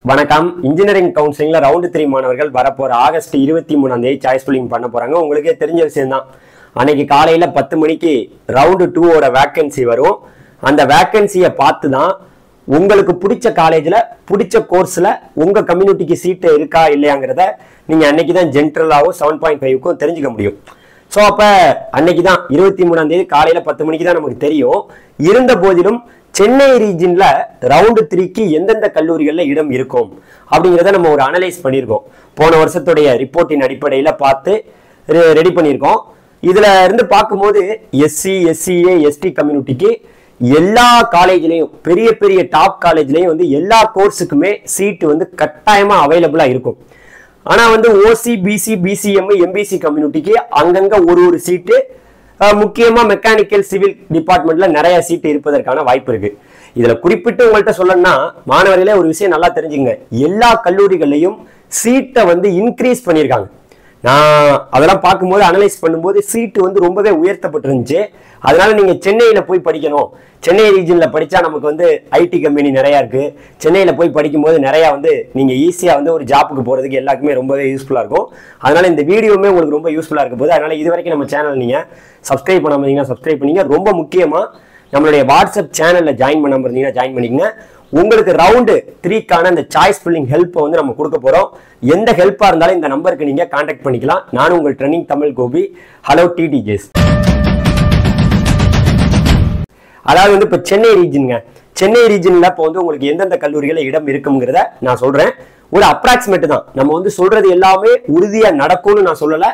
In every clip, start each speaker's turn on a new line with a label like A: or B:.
A: வணக்கம். Engineering கவுன்சிலிங்ல round 3 மாணவர்கள் வரப்போற ஆகஸ்ட் 23 சாய்ஸ் ஃபில்லிங் பண்ண போறாங்க. உங்களுக்கே தெரிஞ்ச விஷயம் தான். அன்னைக்கு காலையில 10 மணிக்கு ரவுண்ட் 2 ஓட வேக்கன்சி வரும். அந்த வேக்கன்சியை பார்த்து தான் உங்களுக்கு பிடிச்ச காலேஜ்ல பிடிச்ச கோர்ஸ்ல உங்க கம்யூனிட்டிக்கு சீட்டு இருக்கா இல்லையாங்கிறத நீங்க அன்னைக்கு தான் ஜென்ரலாவும் 7.5க்கும் தெரிஞ்சுக்க முடியும். ஸோ அப்ப அன்னைக்கு தான் 23 காலையில 10 மணிக்கு தான் நமக்கு தெரியும். இருந்த போதிலும் சென்னை ரீஜன்ல ரவுண்ட் 3க்கு எந்தெந்த கல்லூரிகள்ல இடம் இருக்கும் அப்படிங்கிறத நம்ம ஒரு அனலைஸ் பண்ணியிருக்கோம். போன வருஷத்துடைய ரிப்போர்ட்டின் அடிப்படையில் பார்த்து ரெடி பண்ணியிருக்கோம். இதுல இருந்து பார்க்கும்போது எஸ்சி, எஸ்சிஏ, எஸ்டி கம்யூனிட்டிக்கு எல்லா காலேஜ்லயும் பெரிய பெரிய டாப் காலேஜ்லயும் எல்லா கோர்ஸுக்குமே சீட்டு கட்டாயமா அவைலபிளா இருக்கும். ஆனா ஓசி, பிசி, பிசிஎம், எம்பிசி கம்யூனிட்டிக்கு அங்கங்க ஒரு சீட்டு, முக்கியமா மெக்கானிக்கல் சிவில் டிபார்ட்மெண்ட்ல நிறைய சீட்டு இருப்பதற்கான வாய்ப்பு இருக்கு. இதுல குறிப்பிட்டு உங்கள்கிட்ட சொல்லணும்னா மாணவர்களே ஒரு விஷயம் நல்லா தெரிஞ்சுங்க. எல்லா கல்லூரிகளையும் சீட்டை இன்க்ரீஸ் பண்ணியிருக்காங்க. நான் அதெல்லாம் பார்க்கும்போது அனலைஸ் பண்ணும்போது சீட்டு ரொம்பவே உயர்த்தப்பட்டிருந்துச்சு. அதனால நீங்க சென்னையில போய் படிக்கணும், சென்னை ரீஜன்ல படிச்சா நமக்கு ஐடி கம்பெனி நிறைய இருக்கு, சென்னையில போய் படிக்கும்போது நிறைய நீங்க ஈஸியா ஒரு ஜாப்புக்கு போறதுக்கு எல்லாருக்குமே ரொம்பவே யூஸ்ஃபுல்லா இருக்கும். அதனால இந்த வீடியோவுமே உங்களுக்கு ரொம்ப யூஸ்ஃபுல்லா இருக்க போது. அதனால இது வரைக்கும் நம்ம சேனல் நீங்க சப்ஸ்கிரைப் பண்ணாம இருந்தீங்கன்னா சப்ஸ்கிரைப் பண்ணீங்க. ரொம்ப முக்கியமா நம்மளுடைய வாட்ஸ்அப் சேனல்ல ஜாயின் பண்ணாம இருந்தீங்கன்னா ஜாயின் பண்ணிக்கங்க. உங்களுக்கு ரவுண்ட் 3க்கான இந்த சாய்ஸ் ஃபில்லிங் ஹெல்ப்பை நம்ம கொடுக்க போறோம். எந்த ஹெல்ப்பா இருந்தாலும் இந்த நம்பருக்கு நீங்க கான்டாக்ட் பண்ணிக்கலாம். நானும் உங்கள் ட்ரெண்டிங் தமிழ் கோபி. ஹலோ டிடிஜேஸ். அதாவது இப்ப சென்னை ரீஜனுங்க, சென்னை ரீஜன்ல இப்போ உங்களுக்கு எந்தெந்த கல்லூரிகள இடம் இருக்குங்கிறத நான் சொல்றேன். ஒரு அப்ராக்சிமேட் தான். நம்ம சொல்றது எல்லாமே உறுதியா நடக்கும்னு நான் சொல்லல.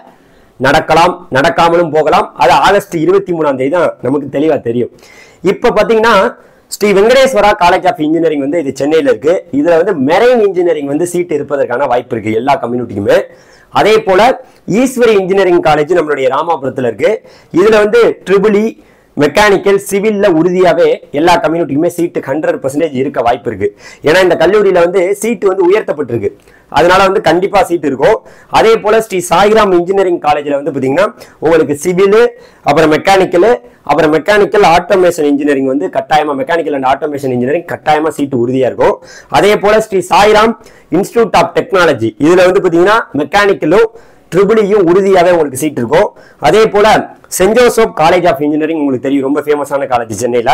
A: நடக்கலாம், நடக்காமலும் போகலாம். அது ஆகஸ்ட் 23 தான் நமக்கு தெளிவா தெரியும். இப்ப பாத்தீங்கன்னா Sri Venkateswara college of engineering இது சென்னையில இருக்கு. இதுல மெரைன் இன்ஜினியரிங் சீட் இருப்பதற்கான வாய்ப்பு இருக்கு எல்லா கம்யூனிட்டிக்குமே. அதே போல ஈஸ்வரி இன்ஜினியரிங் காலேஜ் நம்மளுடைய ராமாபுரத்துல இருக்கு. இதுல ட்ரிபிள் இ, மெக்கானிக்கல், சிவில்ல உறுதியாவே எல்லா கம்யூனிட்டிக்குமே சீட்டு 100% இருக்க வாய்ப்பு இருக்கு. ஏன்னா இந்த கல்லூரியில சீட்டு உயர்த்தப்பட்டிருக்கு. அதனால கண்டிப்பா சீட் இருக்கும். அதே போல ஸ்ரீ சாய்ராம் இன்ஜினியரிங் காலேஜ்ல பாத்தீங்கன்னா உங்களுக்கு சிவில், அப்புறம் மெக்கானிக்கல் ஆட்டோமேஷன் இன்ஜினியரிங் கட்டாயமா, மெக்கானிக்கல் அண்ட் ஆட்டோமேஷன் இன்ஜினியரிங் கட்டாயமா சீட்டு உறுதியா இருக்கும். அதே போல Sri Sairam institute of technology இதுல பாத்தீங்கன்னா மெக்கானிக்கலும் ட்ரிபிளியும் உறுதியாவே உங்களுக்கு சீட் இருக்கும். அதே போல saint Joseph college of engineering உங்களுக்கு தெரியும், ரொம்ப ஃபேமஸான காலேஜ் சென்னையில.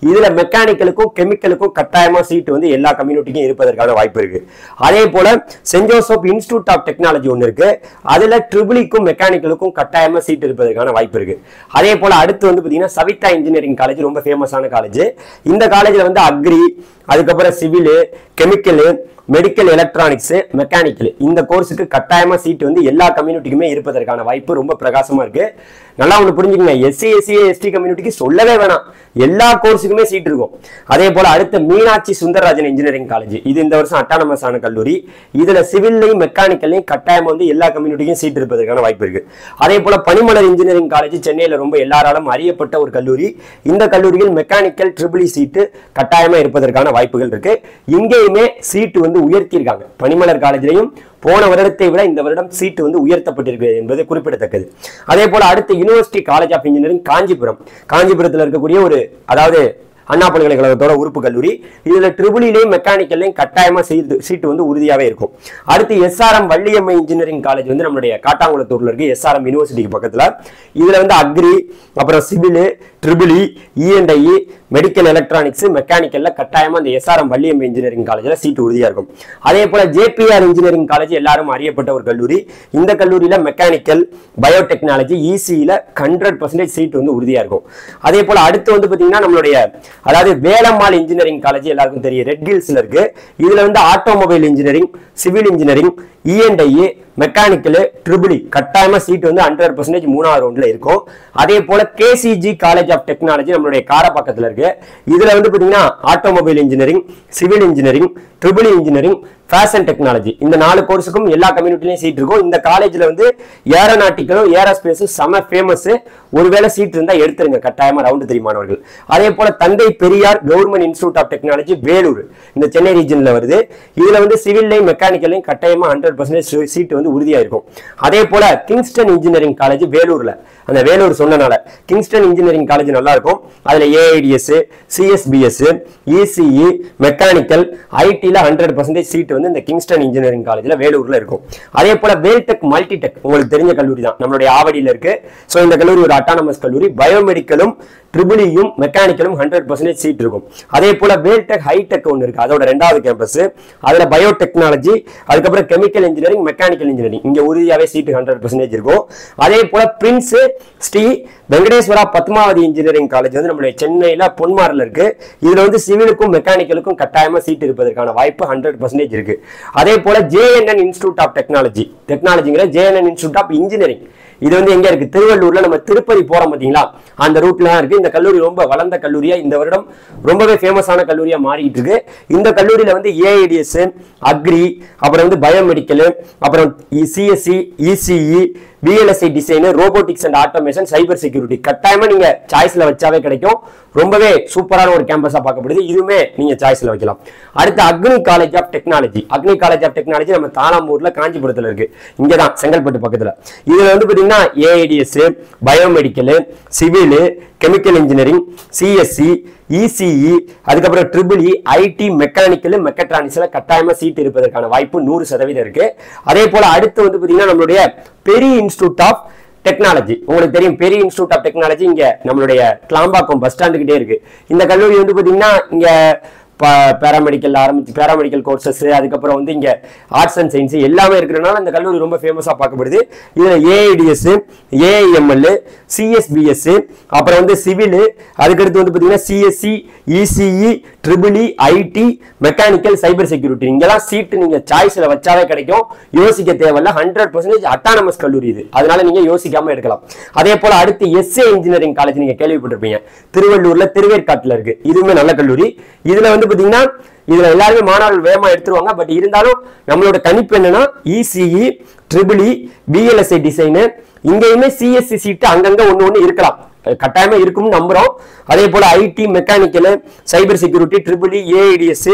A: இதுல மெக்கானிக்கலுக்கும் கெமிக்கலுக்கும் கட்டாயமா சீட் எல்லா கம்யூனிட்டிக்கும் இருப்பதற்கான வாய்ப்பு இருக்கு. அதே போல saint Joseph institute of technology ஒன்று இருக்கு. அதுல ட்ரிபிளிக்கும் மெக்கானிக்கலுக்கும் கட்டாயமா சீட் இருப்பதற்கான வாய்ப்பு இருக்கு. அதே போல அடுத்து பாத்தீங்கன்னா சவிதா இன்ஜினியரிங் காலேஜ் ரொம்ப ஃபேமஸான காலேஜ். இந்த காலேஜ்ல அக்ரி, அதுக்கப்புறம் civil, chemical, medical electronics, mechanical இந்த கோர்ஸுக்கு கட்டாயமா சீட் எல்லா கம்யூனிட்டிக்குமே இருப்பதற்கான வாய்ப்பு ரொம்ப பிரகாசமா இருக்கு. நல்லா ஒண்ணு புரிஞ்சுக்கங்க, எஸ்சி, எஸ்சிஏ, எஸ்டி கம்யூனிட்டிக்கு சொல்லவே வேணாம், எல்லா கோர்ஸுக்குமே சீட் இருக்கும். அதே போல அடுத்த மீனாட்சி சுந்தரராஜன் இன்ஜினியரிங் காலேஜ், இது இந்த வருஷம் அட்டானமஸ் ஆன கல்லூரி. இதுல சிவில்லையும் மெக்கானிக்கல்லையும் கட்டாயமா எல்லா கம்யூனிட்டிக்கும் சீட் இருப்பதற்கான வாய்ப்பு இருக்கு. அதே போல பனிமலர் இன்ஜினியரிங் காலேஜ் சென்னையில ரொம்ப எல்லாராலும் அறியப்பட்ட ஒரு கல்லூரி. இந்த கல்லூரியில் மெக்கானிக்கல் ட்ரிபிள் சீட்டு கட்டாயமா இருப்பதற்கான வாய்ப்புகள் இருக்கு. இங்கேயுமே சீட்டு உயர்த்தியிருக்காங்க. பனிமலர் காலேஜ்லையும் போன வருடத்தை விட இந்த வருடம் சீட்டு உயர்த்தப்பட்டிருக்கிறது என்பது குறிப்பிடத்தக்கது. அதே போல அடுத்த யூனிவர்சிட்டி காலேஜ் ஆஃப் இன்ஜினியரிங் காஞ்சிபுரத்தில் இருக்கக்கூடிய ஒரு, அதாவது அண்ணா பல்கலைக்கழகத்தோட உறுப்பு கல்லூரி. இதுல ட்ரிபிளிலையும் மெக்கானிக்கல்லையும் கட்டாயமா சீட்டு உறுதியாவே இருக்கும். அடுத்து எஸ்ஆர்எம் வள்ளியம்மை இன்ஜினியரிங் காலேஜ் நம்மளுடைய காட்டாங்குளத்தூர்ல இருக்கு, எஸ்ஆர்எம் யூனிவர்சிட்டிக்கு பக்கத்துல. இதுல அக்ரி, அப்புறம் சிவில், ட்ரிபிள் இ, இ&ஐ, மெடிக்கல் எலக்ட்ரானிக்ஸ், மெக்கானிக்கல்ல கட்டாயமா இந்த எஸ்ஆர்எம் வள்ளியம்மை இன்ஜினியரிங் காலேஜ்ல சீட்டு உறுதியா இருக்கும். அதே போல ஜேபிஆர் இன்ஜினியரிங் காலேஜ் எல்லாரும் அறியப்பட்ட ஒரு கல்லூரி. இந்த கல்லூரியில மெக்கானிக்கல், பயோடெக்னாலஜி, இசியில 100% சீட்டு உறுதியா இருக்கும். அதே போல அடுத்து பாத்தீங்கன்னா நம்மளுடைய, அதாவது வேலம்மாள் இன்ஜினியரிங் காலேஜ் எல்லாருக்கும் தெரியும், ரெட் ஹில்ஸ்ல இருக்கு. இதுல ஆட்டோமொபைல் இன்ஜினியரிங், சிவில் இன்ஜினியரிங், இ&ஐ, மெக்கானிக்கல், ட்ரிபிள் இ கட்டாயமா சீட் 100% 3வது ரவுண்ட்ல இருக்கும். அதே போல கேசிஜி காலேஜ் ஆஃப் டெக்னாலஜி நம்மளுடைய காரப்பாக்கத்துல இருக்கு. இதுல பாத்தீங்கன்னா automobile engineering, civil engineering, triple engineering, fashion technology இந்த 4 கோர்ஸுக்கும் எல்லா கம்யூனிட்டிலையும் சீட் இருக்கும். இந்த காலேஜ்ல ஏரோநாட்டிக்கலும் ஏரோஸ்பேஸும் செம ஃபேமஸ். ஒருவேளை சீட் இருந்தா எடுத்துருங்க கட்டாயமா ரவுண்ட் 3 மாணவர்கள். அதே போல Thanthai Periyar government institute of technology Vellore இந்த சென்னை ரீஜன்ல வருது. இதுல சிவில்லையும் மெக்கானிக்கலையும் கட்டாயமா 100% சீட் வந்து உறுதியா இருக்கும். அதே போல கிங்ஸ்டன் இன்ஜினியரிங் காலேஜ் வேலூர்ல, அந்த வேலூர் சொன்னனால கிங்ஸ்டன் இன்ஜினியரிங் காலேஜ் நல்லா இருக்கும். அதுல ஏஐடிஎஸ், சிஎஸ்பிஎஸ், இசிஇ, மெக்கானிக்கல், ஐடில 100% சீட் வந்து இந்த கிங்ஸ்டன் இன்ஜினியரிங் காலேஜ்ல வேலூர்ல இருக்கும். அதே போல வேல்டெக் மல்டிடெக் உங்களுக்கு தெரிஞ்ச கல்லூரி தான், நம்மளுடைய ஆவடியில இருக்கு. சோ இந்த கல்லூரி ஒரு அட்டானமஸ் கல்லூரி. பயோமெடிக்கலும் ட்ரிபிளியும் மெக்கானிக்கலும் 100% சீட் இருக்கும். அதே போல வேல்டெக் ஹைடெக் ஒன்று இருக்கு, அதோட 2வது கேம்பஸ். அதுல பயோடெக்னாலஜி, அதுக்கப்புறம் கெமிக்கல் இன்ஜினியரிங், மெக்கானிக்கல் இன்ஜினியரிங், இங்க உறுதியாவே சீட் 100% இருக்கும். அதே போல prince Sri Venkateswara Padmavathi engineering college வந்து நம்மளுடைய சென்னையில பொன்மாரில் இருக்கு. இதுல வந்து சிவிலுக்கும் மெக்கானிக்கலுக்கும் கட்டாயமா சீட் இருப்பதற்கான வாய்ப்பு 100% இருக்கு. அதே போல ஜேஎன்என் இன்ஸ்டிடியூட் ஆஃப் டெக்னாலஜிங்கிற ஜேஎன்என் இன்ஸ்டிடியூட் ஆஃப் இன்ஜினியரிங், இது வந்து எங்க இருக்கு? திருவள்ளூர்ல. நம்ம திருப்பதி போறோம் பாத்தீங்களா, அந்த ரூட்ல தான் இருக்கு. இந்த கல்லூரி ரொம்ப வளர்ந்த கல்லூரியா இந்த வருடம் ரொம்பவே ஃபேமஸான கல்லூரியா மாறிட்டு இருக்கு. இந்த கல்லூரியில வந்து ஏஐடிஎஸ், அக்ரி, அப்புறம் வந்து பயோமெடிக்கல், அப்புறம் CSE, ECE, VLSI design, robotics and automation, cyber security கட்டாயமா நீங்க சாய்ஸ்ல வச்சாவே கிடைக்கும். ரொம்பவே சூப்பரான ஒரு கேம்பஸா பார்க்கப்படுது. இதுவுமே நீங்க சாய்ஸ்ல வைக்கலாம். அடுத்து அக்னி college of technology. Agni college of technology நம்ம தாளாம்பூர்ல காஞ்சிபுரத்துல இருக்கு, இங்கதான் செங்கல்பட்டு பக்கத்துல. இதுல வந்து பாத்தீங்கன்னா AIDS, biomedical, civil, chemical engineering, CSE, ECE, அதுக்கப்புறம் ட்ரிபிள்இ, ஐடி, மெக்கானிக்கல், மெக்கட்ரானிக்ஸ்ல கட்டாயமா சீட் இருப்பதற்கான வாய்ப்பு 100% இருக்கு. அதே போல அடுத்து வந்து பாத்தீங்கன்னா நம்மளுடைய பெரிய இன்ஸ்டிடியூட் ஆஃப் டெக்னாலஜி, உங்களுக்கு தெரியும் பெரிய இன்ஸ்டிடியூட் ஆஃப் டெக்னாலஜி இங்க நம்மளுடைய கிளாம்பாக்கம் பஸ் ஸ்டாண்டுக்கிட்டே இருக்கு. இந்த கல்லூரி வந்து பாத்தீங்கன்னா இங்க பேராமெடிக்கல் கோர்சஸ், அதுக்கப்புறம் வந்து இங்க ஆர்ட்ஸ் அண்ட் சயின்ஸ் எல்லாமே இருக்கிறதுனால இந்த கல்லூரி ரொம்ப ஃபேமஸா பார்க்கப்படுது. இதுல ஏஐடிஎஸ், ஏஐஎம்எல், சிஎஸ்பிஎஸ், அப்புறம் வந்து சிவில், அதுக்கடுத்து வந்து பாத்தீங்கன்னா CSE, ECE, triple E, IT, mechanical, cyber security, இங்கெல்லாம் சீட் நீங்க சாய்ஸ்ல வச்சாவே கிடைக்கும். யோசிக்க தேவையில்ல, 100% அட்டானமஸ் கல்லூரி இது, அதனால நீங்க யோசிக்காம எடுக்கலாம். அதே போல அடுத்து எஸ்ஏ இன்ஜினியரிங் காலேஜ் நீங்க கேள்விப்பட்டிருப்பீங்க, திருவள்ளூர்ல திருவேற்காட்டுல இருக்கு. இதுவுமே நல்ல கல்லூரி. இதுல வந்து பாத்தீங்கன்னா இதுல எல்லாருமே மாணவர்கள் வேகமா எடுத்துருவாங்க. பட் இருந்தாலும் நம்மளோட கணிப்பு என்னன்னா இசிஇ, ட்ரிபிள்இ, பிஎல்எஸ்ஐ டிசைன், இங்கேயுமே சிஎஸ்சி சீட் அங்கங்க ஒண்ணு இருக்கலாம், கட்டாயமா இருக்கும்னு நம்புறோம். அதே போல IT, mechanical, cyber security, triple E, AIDS,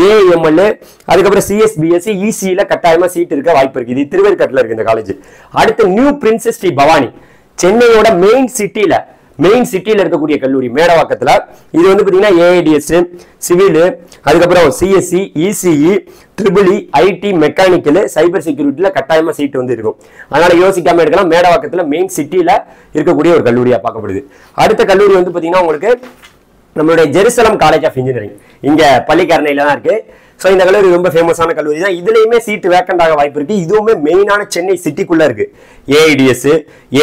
A: AML, அதுக்கப்புறம் சிஎஸ்பிஎஸ், இசிஇல கட்டாயமா சீட் இருக்க வாய்ப்பு இருக்கு. இது திருவேற்காட்டுல இருக்கு இந்த காலேஜ். அடுத்து நியூ பிரின்சஸ் ஸ்ரீ பவானி, சென்னையோட மெயின் சிட்டியில இருக்கக்கூடிய கல்லூரி மேடவாக்கத்துல. இது வந்து பாத்தீங்கன்னா ஏஐடிஎஸ், சிவில், அதுக்கப்புறம் CSE, ECE, triple E, IT, mechanical, cyber செக்யூரிட்டில கட்டாயமா சீட் வந்து இருக்கும். அதனால யோசிக்காம எடுக்கலாம். மேடவாக்கத்துல மெயின் சிட்டியில இருக்கக்கூடிய ஒரு கல்லூரியா பார்க்கப்படுது. அடுத்த கல்லூரி வந்து பாத்தீங்கன்னா உங்களுக்கு நம்மளுடைய ஜெருசலம் காலேஜ் ஆஃப் இன்ஜினியரிங், இங்க பள்ளிக்கரணையில தான் இருக்கு. சோ இந்த கல்லூரி ரொம்ப ஃபேமஸான கல்லூரி தான். இதுலயுமே சீட் வேக்கண்ட் ஆக வாய்ப்பு இருக்கு. இதுவுமே மெயினான சென்னை சிட்டிக்குள்ள இருக்கு. AIDS,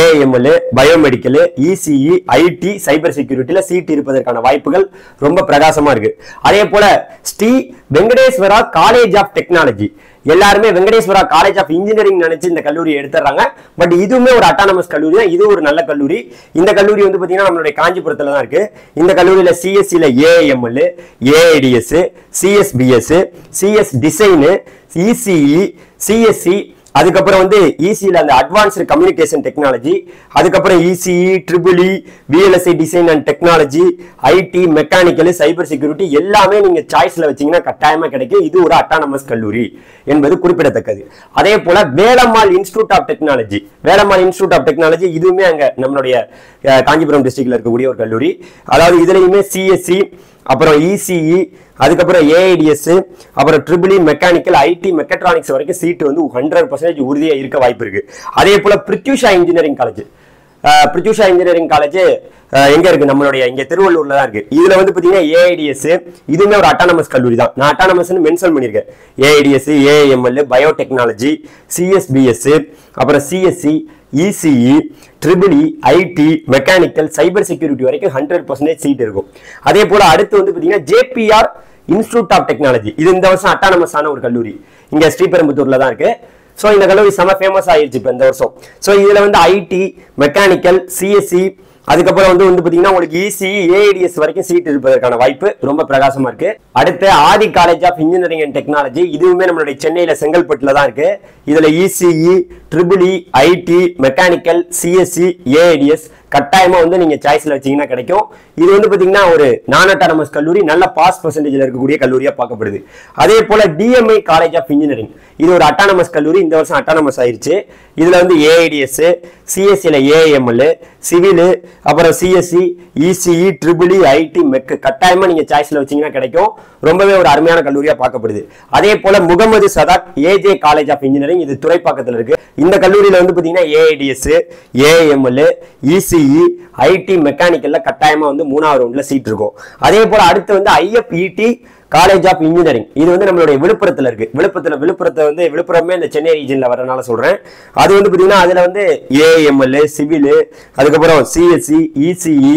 A: AML, biomedical, ECE, IT, cyber செக்யூரிட்டில சீட் இருப்பதற்கான வாய்ப்புகள் ரொம்ப பிரகாசமா இருக்கு. அதே போல Sri Venkateswara college of technology, எல்லாருமே வெங்கடேஸ்வரா காலேஜ் ஆஃப் இன்ஜினியரிங் நினைச்சு இந்த கல்லூரி எடுத்துறாங்க. பட் இதுவுமே ஒரு அட்டானமஸ் கல்லூரி தான், இது ஒரு நல்ல கல்லூரி. இந்த கல்லூரி வந்து பாத்தீங்கன்னா நம்மளுடைய காஞ்சிபுரத்துல தான் இருக்கு. இந்த கல்லூரியில சிஎஸ்சில AML, AIDS, CSBS, CS design, ECE, CSE, அதுக்கப்புறம் வந்து இசில அந்த அட்வான்ஸ்டு கம்யூனிகேஷன் டெக்னாலஜி, அதுக்கப்புறம் ECE, triple E, VLSI design and technology, IT, mechanical, cyber security எல்லாமே நீங்க சாய்ஸ்ல வச்சீங்கன்னா கட்டாயமா கிடைக்கும். இது ஒரு அட்டானமஸ் கல்லூரி என்பது குறிப்பிடத்தக்கது. அதே போல வேலம்மாள் இன்ஸ்டிடியூட் ஆஃப் டெக்னாலஜி, இதுவுமே அங்க நம்மளுடைய காஞ்சிபுரம் டிஸ்ட்ரிக்ட்ல இருக்கக்கூடிய ஒரு கல்லூரி. அதாவது இதுலயுமே சிஎஸ்சி, அப்புறம் இசிஇ, அதுக்கப்புறம் ஏஐடிஎஸ், அப்புறம் ட்ரிபிள்இ, மெக்கானிக்கல், ஐடி, மெக்கட்ரானிக்ஸ் வரைக்கும் சீட் வந்து 100% உறுதியா இருக்க வாய்ப்பு இருக்கு. அதே போல பிரித்யூஷா இன்ஜினியரிங் காலேஜ் எங்க இருக்கு? நம்மளுடைய இங்க திருவள்ளூர்ல தான் இருக்கு. இதுல வந்து பாத்தீங்கன்னா ஏஐடிஎஸ், இதுவுமே ஒரு அட்டானமஸ் கல்லூரி தான். நான் அட்டானமஸ் மென்ஷன் பண்ணிருக்கேன். ஏஐடிஎஸ், ஏஎம்எல், பயோடெக்னாலஜி, சிஎஸ்பிஎஸ், அப்புறம் CSE, ECE, triple E, IT, mechanical, cyber security வரைக்கும் 100% சீட் இருக்கும். அதே போல அடுத்து வந்து பாத்தீங்கன்னா ஜேபிஆர் இன்ஸ்டிடியூட் ஆஃப் டெக்னாலஜி, இது இந்த வருஷம் அட்டானமஸ் ஆன ஒரு கல்லூரி, இங்க ஸ்ரீபெரும்புத்தூர்ல தான் இருக்கு. சோ இந்த கல்லூரி செம ஃபேமஸ் ஆயிருச்சு இப்ப இந்த வருஷம். சோ இதுல வந்து ஐடி, மெக்கானிக்கல், சிஎஸ்சி, அதுக்கப்புறம் வந்து பாத்தீங்கன்னா உங்களுக்கு இசிஇ, ஏஐடிஎஸ் வரைக்கும் சீட் இருப்பதற்கான வாய்ப்பு ரொம்ப பிரகாசமா இருக்கு. அடுத்து Adhi college of engineering and technology, இதுவுமே நம்மளுடைய சென்னையில செங்கல்பட்டுல தான் இருக்கு. இதுல ECE, triple E, IT, mechanical, CSE, AIDS, கட்டாயமா வந்து நீங்க சாய்ஸ்ல வச்சீங்கன்னா கிடைக்கும். இது வந்து பாத்தீங்கன்னா ஒரு நான் அட்டானமஸ் கல்லூரி, நல்ல பாஸ் பர்சன்டேஜ்ல இருக்கக்கூடிய கல்லூரியா பார்க்கப்படுது. அதே போல டிஎம்ஐ காலேஜ் ஆஃப் இன்ஜினியரிங், இது ஒரு அட்டானமஸ் கல்லூரி, இந்த வருஷம் அட்டானமஸ் ஆயிருச்சு. இதுல வந்து ஏஐடிஎஸ், சிஎஸ்சில ஏஎம்எல், சிவில், அப்புறம் சிஎஸ்சி, இசிஇ, ட்ரிபிள் ஐடி, மெக் கட்டாயமா நீங்க சாய்ஸ்ல வச்சீங்கன்னா கிடைக்கும். ரொம்பவே ஒரு அருமையான கல்லூரியா பார்க்கப்படுது. அதே போல Mohammed சதாக் AJ college of engineering, இது துறைப்பாக்கத்தில் இருக்கு. இந்த கல்லூரியில வந்து பாத்தீங்கன்னா ஏஐடிஎஸ், ஏஎம்எல், இசிஇ, ஐடி, மெக்கானிக்கல்ல கட்டாயமா வந்து 3வது ரவுண்ட்ல சீட் இருக்கும். அதே போல அடுத்து வந்து ஐஎஃப்இடி காலேஜ் ஆஃப் இன்ஜினியரிங், இது வந்து நம்மளுடைய விழுப்புரத்துல இருக்கு. விழுப்புரத்தை வந்து விழுப்புரமே இந்த சென்னை ரீஜன்ல வரனால சொல்றேன். அது வந்து பாத்தீங்கன்னா அதுல வந்து ஏஎம்எல், சிவில், அதுக்கப்புறம் சிஎஸ்சி, இசிஇ,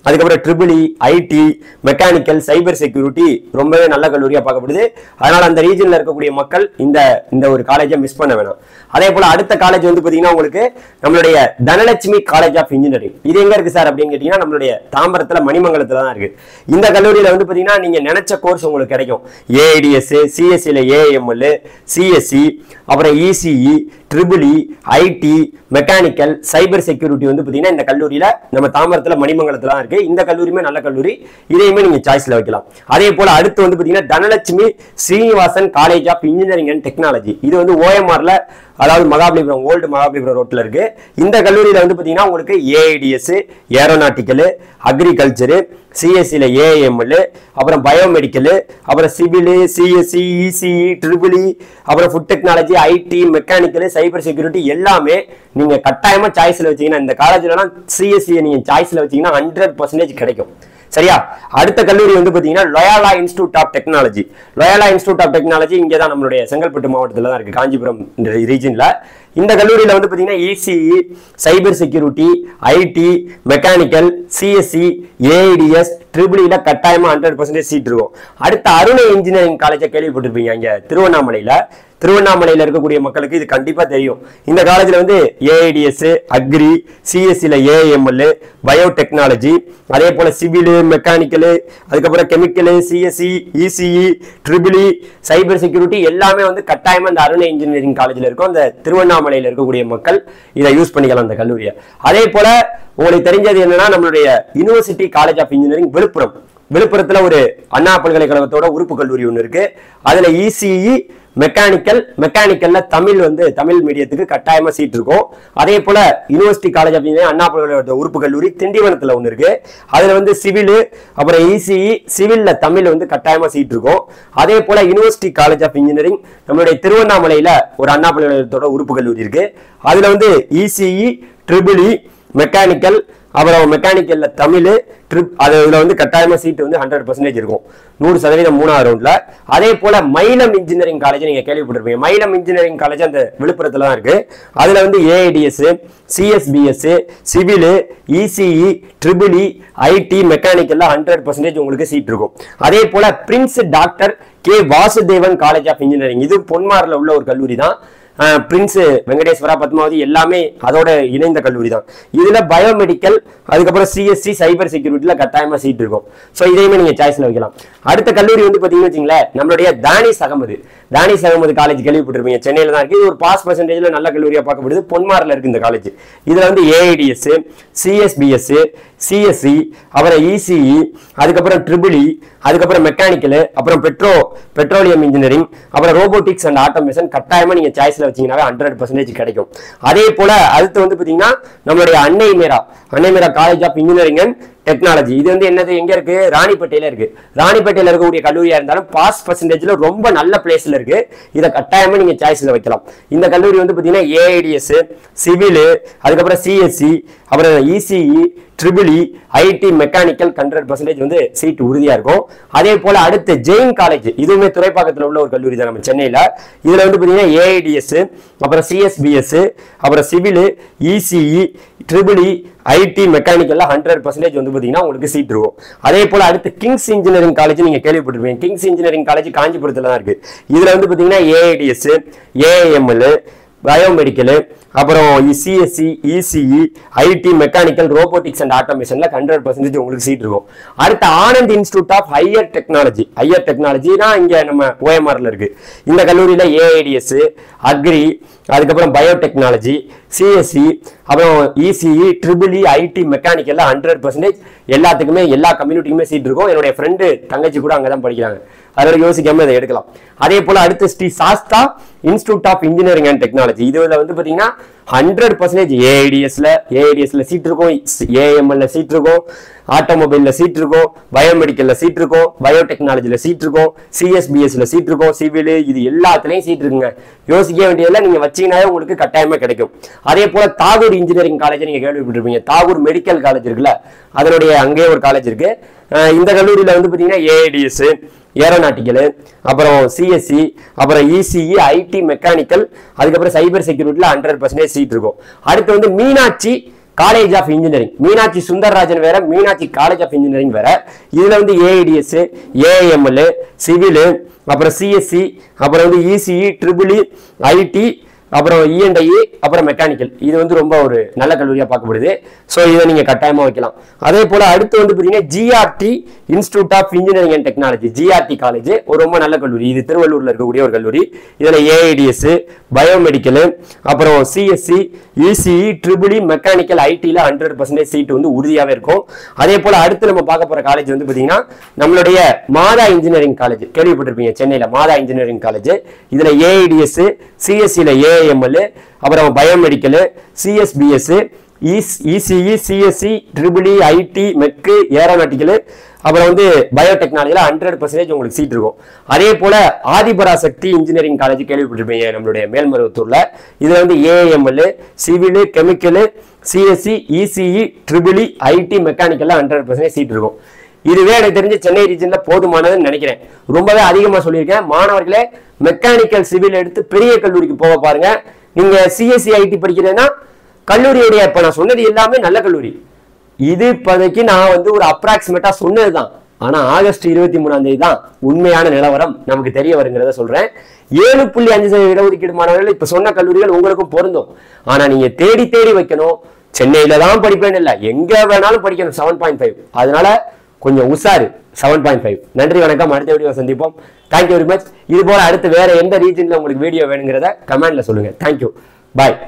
A: அதுக்கப்புறம் triple IT, mechanical, cyber security ரொம்பவே நல்ல கல்லூரியா பார்க்கப்படுது. அதனால அந்த ரீஜன்ல இருக்கக்கூடிய மக்கள் இந்த ஒரு காலேஜை மிஸ் பண்ண வேணாம். அதே போல அடுத்த காலேஜ் வந்து பாத்தீங்கன்னா உங்களுக்கு நம்மளுடைய தனலட்சுமி காலேஜ் ஆஃப் இன்ஜினியரிங், இது எங்க இருக்கு சார் அப்படின்னு கேட்டீங்கன்னா நம்மளுடைய தாம்பரத்துல மணிமங்கலத்துல தான் இருக்கு. இந்த கல்லூரியில வந்து பாத்தீங்கன்னா நீங்க நினைச்ச கோர்ஸ் உங்களுக்கு கிடைக்கும். ஏஐடிஎஸ், சிஎஸ்சில ஏஎம்எல், சிஎஸ்சி, அப்புறம் ECE, triple IT, mechanical, cyber security வந்து பாத்தீங்கன்னா இந்த கல்லூரியில நம்ம தாம்பரத்துல மணிமங்கலத்துல தான் இருக்கு. இந்த கல்லூரியுமே நல்ல கல்லூரி, இதையுமே நீங்க சாய்ஸ்ல வைக்கலாம். அதே போல அடுத்து வந்து பாத்தீங்கன்னா Dhanalakshmi Srinivasan college of engineering and technology, இது வந்து ஓஎம்ஆர்ல, அதாவது மகாபலிபுரம் ஓல்டு மகாபலிபுரம் ரோட்ல இருக்கு. இந்த கல்லூரியில வந்து பாத்தீங்கன்னா உங்களுக்கு ஏஐடிஎஸ், ஏரோநாட்டிக்கல், அக்ரிகல்ச்சர், சிஎஸ்சில ஏஎம்எல், அப்புறம் பயோமெடிக்கல், அப்புறம் சிவில், சிஎஸ்சி, இசிஇ, ட்ரிபிள், அப்புறம் food technology, IT, mechanical, cyber security எல்லாமே நீங்க கட்டாயமா சாய்ஸ்ல வச்சீங்கன்னா, இந்த காலேஜ்லாம் சிஎஸ்சி நீங்க சாய்ஸ்ல வச்சீங்கன்னா 100% கிடைக்கும். சரியா? அடுத்த கல்லூரி வந்து பாத்தீங்கன்னா Loyola institute of technology. Loyola institute of technology இங்கே தான் நம்மளுடைய செங்கல்பட்டு மாவட்டத்தில் தான் இருக்கு, காஞ்சிபுரம் ரீஜன்ல. இந்த கல்லூரியில வந்து பாத்தீங்கன்னா ECE, cyber security, IT, mechanical, CSE, AIDS, ட்ரிபிள்ல கட்டாயமா 100% சீட் இருக்கும். அடுத்த அருணை இன்ஜினியரிங் காலேஜை கேள்விப்பட்டிருப்பீங்க, இங்க திருவண்ணாமலையில இருக்கக்கூடிய மக்களுக்கு இது கண்டிப்பா தெரியும். இந்த காலேஜ்ல வந்து ஏஐடிஎஸ், அக்ரி, சிஎஸ்சில ஏஎம்எல், பயோடெக்னாலஜி, அதே போல சிவில், மெக்கானிக்கல், அதுக்கப்புறம் chemical, CSE, ECE, triple, cyber security எல்லாமே வந்து கட்டாயமா இந்த அருணை இன்ஜினியரிங் காலேஜ்ல இருக்கும். அந்த திருவண்ணாமலையில இருக்கக்கூடிய மக்கள் இதை யூஸ் பண்ணிக்கலாம் அந்த கல்லூரியை. அதே போல உங்களுக்கு தெரிஞ்சது என்னன்னா நம்மளுடைய யூனிவர்சிட்டி காலேஜ் ஆஃப் இன்ஜினியரிங் விழுப்புரத்துல ஒரு அண்ணா பல்கலைக்கழகத்தோட உறுப்பு கல்லூரி ஒன்று இருக்கு. அதுல இசிஇ, மெக்கானிக்கல்ல தமிழ் மீடியத்துக்கு கட்டாயமா சீட் இருக்கும். அதே போல யூனிவர்சிட்டி காலேஜ் ஆஃப் இன்ஜினியரிங் அண்ணா பல்கலைக்கழக உறுப்பு கல்லூரி திண்டிவனத்துல ஒன்று இருக்கு. அதுல வந்து சிவில், அப்புறம் இசிஇ, சிவில்ல தமிழ் வந்து கட்டாயமா சீட் இருக்கும். அதே போல யூனிவர்சிட்டி காலேஜ் ஆஃப் இன்ஜினியரிங் நம்மளுடைய திருவண்ணாமலையில ஒரு அண்ணா பல்கலைக்கழகத்தோட உறுப்பு கல்லூரி இருக்கு. அதுல வந்து இசிஇ, ட்ரிபிள், மெக்கானிக்கல், அப்புறம் மெக்கானிக்கல்ல தமிழ், அதுல வந்து கட்டாயமா சீட் வந்து 100% இருக்கும், 100% 3வது ரவுண்ட்ல. அதே போல மயிலம் இன்ஜினியரிங் காலேஜ் நீங்க கேள்விப்பட்டிருப்பீங்க. மயிலம் இன்ஜினியரிங் காலேஜ் அந்த விழுப்புரத்துல தான் இருக்கு. அதுல வந்து AIDS, CSBS, civil, ECE, triple, IT, மெக்கானிக்கல்ல 100% உங்களுக்கு சீட் இருக்கும். அதே போல prince doctor K Vasudevan college of engineering, இது பொன்மார்ல உள்ள ஒரு கல்லூரி தான். பிரின்ஸ் வெங்கடேஸ்வரா, பத்மாவதி எல்லாமே அதோட இணைந்த கல்லூரி தான். இதுல பயோமெடிக்கல், அதுக்கப்புறம் சிஎஸ்சி, சைபர் செக்யூரிட்டில கட்டாயமா சீட் இருக்கும். ஸோ இதையுமே நீங்க சாய்ஸ்ல வைக்கலாம். அடுத்த கல்லூரி வந்து பாத்தீங்கன்னு வச்சுங்களேன், நம்மளுடைய தானிஸ் அகமது காலேஜ் கேள்விப்பட்டிருப்பீங்க, சென்னையில தான் இருக்கு. இது ஒரு பாஸ் பர்சன்டேஜ்ல நல்ல கல்லூரியா பார்க்கப்படுது. பொன்மார்ல இருக்கு இந்த காலேஜ். இதுல வந்து ஏஐடிஎஸ், சிஎஸ்பிஎஸ், சிஎஸ்சி, அப்புறம் இசிஇ, அதுக்கப்புறம் ட்ரிபிள், அதுக்கப்புறம் மெக்கானிக்கல், அப்புறம் பெட்ரோலியம் இன்ஜினியரிங், அப்புறம் ரோபோட்டிக்ஸ் அண்ட் ஆட்டோமேஷன் கட்டாயமா நீங்க சாய்ஸ்ல வச்சீங்கன்னா 100% கிடைக்கும். அதே போல அடுத்து வந்து பாத்தீங்கன்னா நம்மளுடைய Annai Meera college of engineering and technology, இது வந்து என்னது, எங்க இருக்கு, ராணிப்பேட்டையில இருக்கு. ராணிப்பேட்டையில இருக்கக்கூடிய கல்லூரியா இருந்தாலும் பாஸ் பர்சன்டேஜ்ல ரொம்ப நல்ல பிளேஸ்ல இருக்கு. இதை கட்டாயமா நீங்க சாய்ஸ்ல வைக்கலாம். இந்த கல்லூரி வந்து பாத்தீங்கன்னா ஏஐடிஎஸ், சிவில், அதுக்கப்புறம் சிஎஸ்சி, அப்புறம் இசிஇ, ட்ரிபிள், ஐடி, மெக்கானிக்கல் 100% வந்து சீட் உறுதியா இருக்கும். அதே போல அடுத்து ஜெயின் காலேஜ், இதுவுமே துறைப்பாக்கத்தில் உள்ள ஒரு கல்லூரி தான் நம்ம சென்னையில. இதுல வந்து பாத்தீங்கன்னா ஏஐடிஎஸ், அப்புறம் சிஎஸ்பிஎஸ், அப்புறம் சிவில், இசிஇ, ட்ரிபிள், ஐடி, மெக்கானிக்கல்ல 100% வந்து பாத்தீங்கன்னா உங்களுக்கு சீட் இருக்கும். அதே போல அடுத்து கிங்ஸ் இன்ஜினியரிங் காலேஜ் நீங்க கேள்விப்பட்டிருப்பீங்க. கிங்ஸ் இன்ஜினியரிங் காலேஜ் காஞ்சிபுரத்துல தான் இருக்கு. இதுல வந்து பாத்தீங்கன்னா ஏஐடிஎஸ், ஏஎம்எல், பயோமெடிக்கல், அப்புறம் CSE, ECE, IT, mechanical, robotics and ஆட்டோமேஷன்ல 100% உங்களுக்கு சீட் இருக்கும். அடுத்து ஆனந்த் இன்ஸ்டிடியூட் ஆஃப் ஹையர் டெக்னாலஜினா இங்க நம்ம ஓஎம்ஆர்ல இருக்கு. இந்த கல்லூரியில ஏஐடிஎஸ், அக்ரி, அதுக்கப்புறம் பயோடெக்னாலஜி, சிஎஸ்சி, அப்புறம் இசிஇ, ட்ரிபிள்இ, ஐடி, மெக்கானிக்கல்ல 100% எல்லாத்துக்குமே எல்லா கம்யூனிட்டிக்குமே சீட் இருக்கும். என்னுடைய ஃப்ரெண்டு தங்கச்சி கூட அங்கதான் படிக்கிறாங்க. அதோட யோசிக்காம இதை எடுக்கலாம். அதே போல அடுத்து Sri Sastha institute of engineering and technology. இதுல வந்து பாத்தீங்கன்னா 100% ஏஐடிஎஸ்ல சீட் இருக்கும், ஏஎம்எல்ல சீட் இருக்கும், ஆட்டோமொபைல்ல சீட் இருக்கும், பயோமெடிக்கல்ல சீட் இருக்கும், பயோடெக்னாலஜில சீட் இருக்கும், சிஎஸ்பிஎஸ்ல சீட் இருக்கும், சிவில், இது எல்லாத்துலயும் சீட் இருக்குங்க. யோசிக்க வேண்டியதில்லை, நீங்க வச்சீங்கன்னாவே உங்களுக்கு கட்டாயமா கிடைக்கும். அதே போல தாகூர் இன்ஜினியரிங் காலேஜ் நீங்க கேள்விப்பட்டிருப்பீங்க. தாகூர் மெடிக்கல் காலேஜ் இருக்குல்ல, அதனுடைய அங்கேயே ஒரு காலேஜ் இருக்கு. இந்த கல்லூரியில வந்து பாத்தீங்கன்னா ஏஐடிஎஸ், ஏரோநாட்டிக்கல், அப்புறம் சிஎஸ்சி, அப்புறம் இசிஇ, ஐடி, மெக்கானிக்கல், அதுக்கப்புறம் சைபர் செக்யூரிட்டில 100% சீட் இருக்கும். அடுத்து வந்து Meenakshi college of engineering, Meenakshi Sundararajan வேற, மீனாட்சி காலேஜ் ஆஃப் இன்ஜினியரிங் வேற. இதுல வந்து ஏஐடிஎஸ், ஏஎம்எல், சிவில், அப்புறம் சிஎஸ்சி, அப்புறம் வந்து இசிஇ, ட்ரிபிள்இ, ஐடி, அப்புறம் இஎன்ஐ, அப்புறம் மெக்கானிக்கல். இது வந்து ரொம்ப ஒரு நல்ல கல்லூரியா பார்க்கப்படுது. ஸோ இதை நீங்க கட்டாயமா வைக்கலாம். அதே போல அடுத்து வந்து பாத்தீங்கன்னா GRT institute of engineering and technology, GRT college ஒரு ரொம்ப நல்ல கல்லூரி. இது திருவள்ளூர்ல இருக்கக்கூடிய ஒரு கல்லூரி. இதுல ஏஐடிஎஸ், பயோமெடிக்கல், அப்புறம் சிஎஸ்சி, இசிஇ, ட்ரிபிள்இ, மெக்கானிக்கல், ஐடில 100% சீட் வந்து உறுதியாவே இருக்கும். அதே போல அடுத்து நம்ம பார்க்க போற காலேஜ் வந்து பாத்தீங்கன்னா நம்மளுடைய மாதா இன்ஜினியரிங் காலேஜ், கேள்விப்பட்டிருப்பீங்க சென்னையில மாதா இன்ஜினியரிங் காலேஜ். இதுல ஏஐடிஎஸ், சிஎஸ்சில ஏஎம்எல், அப்புறம் biomedical, CSBS, ECE, CSE, triple E, IT, mech, aeronautical, அப்புறம் வந்து பயோடெக்னாலஜில 100% உங்களுக்கு சீட் இருக்கும். அதே போல ஆதிபராசக்தி இன்ஜினியரிங் காலேஜ் கேள்விப்பட்டிருப்பீங்க நம்மளுடைய மேல்மருவத்தூர்ல. இதுல வந்து AML, civil, chemical, CSE, ECE, triple E, IT, மெக்கானிக்கல்ல 100% சீட் இருக்கும். இதுவே எனக்கு தெரிஞ்ச சென்னை ரீஜன்ல போதுமானதுன்னு நினைக்கிறேன். ரொம்பவே அதிகமா சொல்லியிருக்கேன். மாணவர்களே, மெக்கானிக்கல், சிவில் எடுத்து பெரிய கல்லூரிக்கு போக பாருங்க. நீங்க சிஎஸ்சி, ஐடி படிக்கிறேன்னா கல்லூரியுடைய இப்ப நான் சொன்னது எல்லாமே நல்ல கல்லூரி. இது இப்போதைக்கு நான் வந்து ஒரு அப்ராக்சிமேட்டா சொன்னதுதான். ஆனா ஆகஸ்ட் 23 தான் உண்மையான நிலவரம் நமக்கு தெரிய வருங்கிறத சொல்றேன். 7.5% இடஒதுக்கீடு மாணவர்கள் இப்ப சொன்ன கல்லூரிகள் உங்களுக்கும் பொருந்தும். ஆனா நீங்க தேடி தேடி வைக்கணும். சென்னையில தான் படிப்பேன்னு இல்லை, எங்க வேணாலும் படிக்கணும். 7.5, அதனால கொஞ்சம் உஷாரு. 7.5. நன்றி, வணக்கம். அடுத்த வீடியோ சந்திப்போம். Thank you very much. இது போல அடுத்து வேற எந்த ரீஜன்ல உங்களுக்கு வீடியோ வேணுங்கிறத கமெண்ட்ல சொல்லுங்க. தேங்க்யூ, பாய்.